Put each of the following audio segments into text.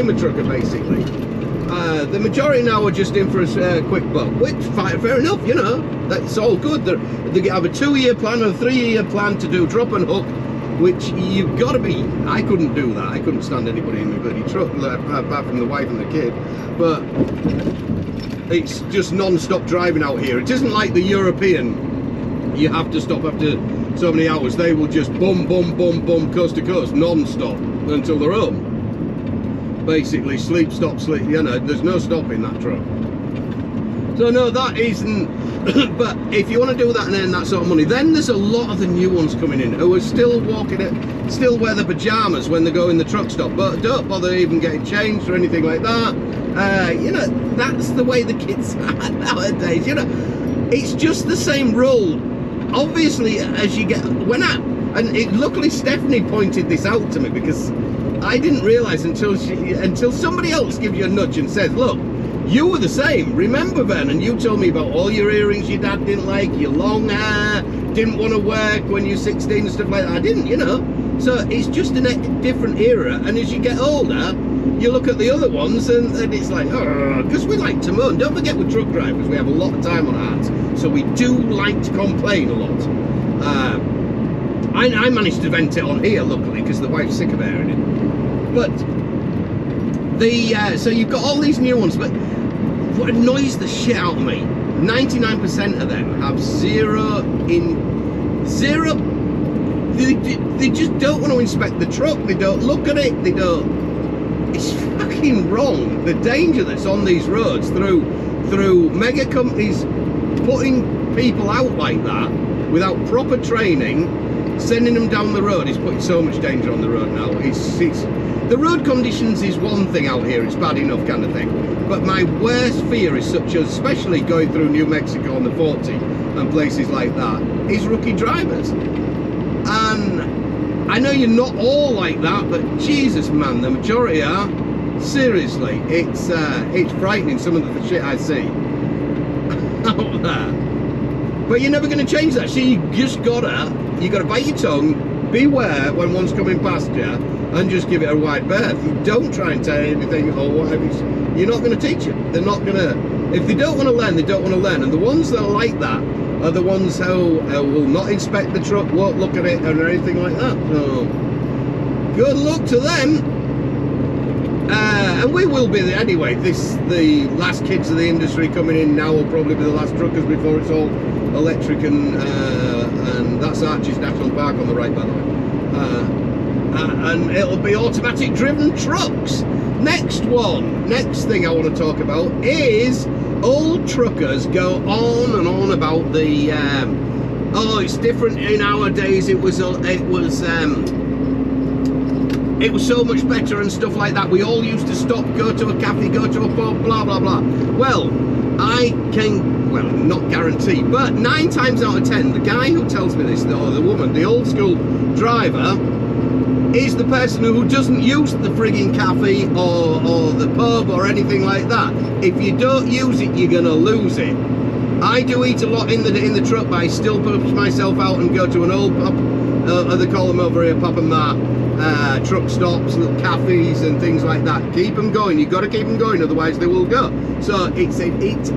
became a trucker basically. The majority now are just in for a quick buck, which fair enough, you know, that's all good. They have a 2-year plan or a 3-year plan to do drop and hook, which you've got to be. I couldn't do that. I couldn't stand anybody in the bloody truck apart from the wife and the kid. But it's just non-stop driving out here. It isn't like the European. You have to stop after so many hours. They will just boom, boom, boom, boom, coast to coast, non-stop until they're home. Basically, sleep, stop, sleep. You know, there's no stopping that truck. So no, that isn't. But if you want to do that and earn that sort of money, then there's a lot of the new ones coming in who are still walking it, still wear the pajamas when they go in the truck stop, but don't bother even getting changed or anything like that. You know, that's the way the kids are nowadays. You know, it's just the same rule. Obviously, as you get luckily Stephanie pointed this out to me, because I didn't realise until somebody else gives you a nudge and says, look, you were the same. Remember, Vernon, you told me about all your earrings your dad didn't like, your long hair, didn't want to work when you're 16 and stuff like that. I didn't, you know. So it's just a different era, and as you get older, you look at the other ones and it's like, oh, because we like to moan. Don't forget, with truck drivers, we have a lot of time on our hands, so we do like to complain a lot. I managed to vent it on here, luckily, because the wife's sick of hearing it. But so you've got all these new ones, but what annoys the shit out of me, 99% of them have zero. They just don't want to inspect the truck. They don't look at it. They don't. It's fucking wrong. The danger that's on these roads through mega companies putting people out like that without proper training, sending them down the road, is putting so much danger on the road now. It's the road conditions is one thing out here, it's bad enough kind of thing, but my worst fear is, such as especially going through New Mexico on the 40 and places like that, is rookie drivers. And I know you're not all like that, but Jesus man, the majority are. Seriously, it's frightening, some of the shit I see out there. But you're never going to change that. So you gotta bite your tongue, beware when one's coming past you, and just give it a wide berth. You don't try and tell anything or whatever. You're not going to teach them. They're not going to. If they don't want to learn, they don't want to learn. And the ones that are like that are the ones who will not inspect the truck, won't look at it, or anything like that. So good luck to them. And we will be there anyway. The last kids of the industry coming in now will probably be the last truckers before it's all electric, and that's Arches National Park on the right, by the way. And it'll be automatic driven trucks. Next thing I want to talk about is old truckers go on and on about the oh, it's different in our days, it was so much better and stuff like that. We all used to stop, go to a cafe, go to a pub, blah blah blah. Well, I can, well, not guarantee, but 9 times out of 10, the guy who tells me this, or the woman, the old school driver, is the person who doesn't use the frigging cafe or the pub or anything like that. If you don't use it, you're gonna lose it. I do eat a lot in the truck, but I still push myself out and go to an old pub, they call them over here, Pop and Ma, truck stops, little cafes and things like that. Keep them going. You've got to keep them going, otherwise they will go. So it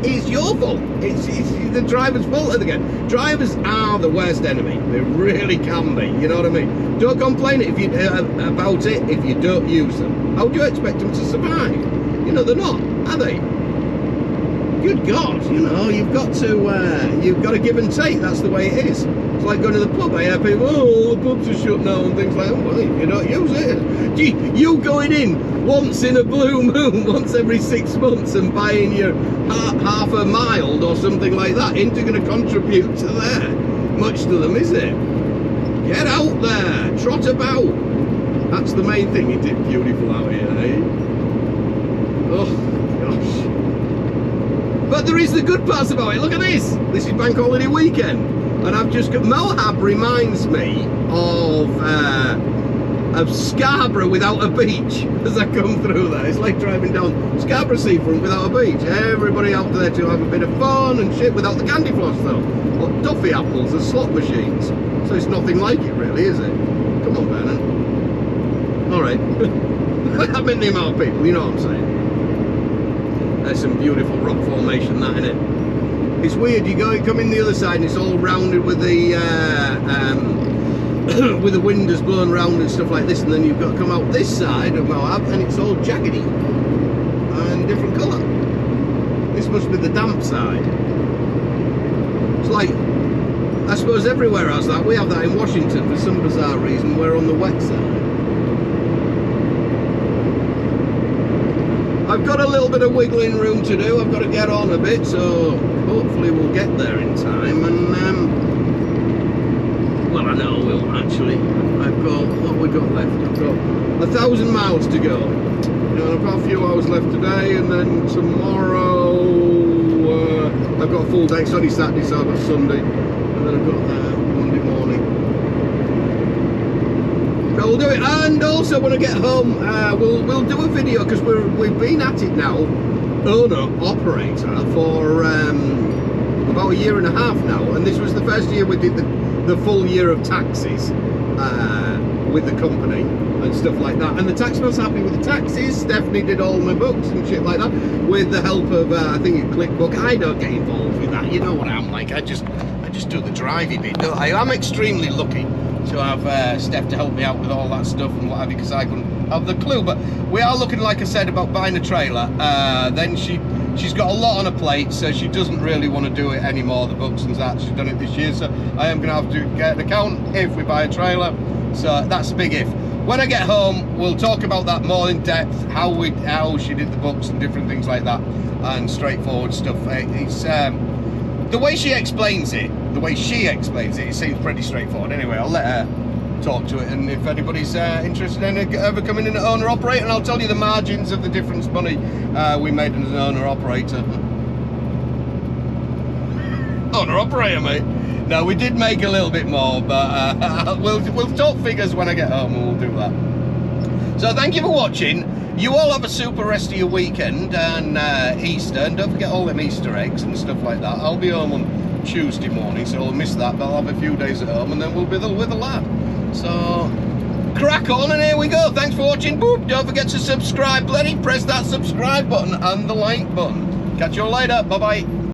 is your fault. It's the driver's fault again. Drivers are the worst enemy. They really can be. You know what I mean? Don't complain about it if you don't use them. How do you expect them to survive? You know, they're not, are they? Good God, you know, you've got to give and take. That's the way it is. It's like going to the pub. I hear people, oh, the pubs are shut now and things like that. Well, if you don't use it, gee, you going in once in a blue moon, once every 6 months, and buying your half a mile or something like that, ain't going to contribute to that much to them, is it? Get out there, trot about. That's the main thing. It is beautiful out here, eh? Oh gosh. But there is the good parts about it. Look at this. This is Bank Holiday weekend, and I've just got Moab reminds me of Scarborough without a beach as I come through there. It's like driving down Scarborough seafront without a beach. Everybody out there to have a bit of fun and shit, without the candy floss though, or Duffy apples or slot machines. So it's nothing like it really, is it? Come on, Vernon. All right. I mean the amount of people, you know what I'm saying? There's some beautiful rock formation, that, innit? It's weird, you come in the other side and it's all rounded with the with the windows blowing round and stuff like this, and then you've got to come out this side of Moab and it's all jaggedy and different colour. This must be the damp side. It's like, I suppose everywhere has that. We have that in Washington for some bizarre reason. We're on the wet side. I've got a little bit of wiggling room to do. I've got to get on a bit, so hopefully we'll get there in time. And well, I know we'll actually. I've got, what have we got left? I've got 1,000 miles to go. You know, I've got a few hours left today, and then tomorrow I've got a full day. It's only Saturday, so I've got Sunday. And then I've got Monday morning. But we'll do it, and also when I get home, we'll do a video because we've been at it now, owner operator, for about 1.5 years now, and this was the first year we did the full year of taxes with the company and stuff like that. And the taxman's happy with the taxes. Stephanie did all my books and shit like that with the help of I think a ClickBook. I don't get involved with that. You know what I'm like. I just do the driving bit. I'm extremely lucky to have Steph to help me out with all that stuff and what have you, because I couldn't have the clue. But we are looking, like I said, about buying a trailer. Then she's got a lot on her plate, so she doesn't really want to do it anymore, the books and that. She's done it this year, so I am going to have to get an account if we buy a trailer. So that's a big if. When I get home, we'll talk about that more in depth, how she did the books and different things like that, and straightforward stuff. It's the way she explains it, it seems pretty straightforward. Anyway, I'll let her talk to it, and if anybody's interested in ever coming in an owner operator, and I'll tell you the margins of the difference money we made as an owner operator. Owner operator, mate. No, we did make a little bit more, but we'll talk figures when I get home, and we'll do that. So thank you for watching. You all have a super rest of your weekend and Easter, and don't forget all them Easter eggs and stuff like that. I'll be home on Tuesday morning, so I'll miss that, but I'll have a few days at home, and then we'll be with the lad. So crack on, and here we go. Thanks for watching. Boop. Don't forget to subscribe, bloody press that subscribe button and the like button. Catch you all later. Bye bye.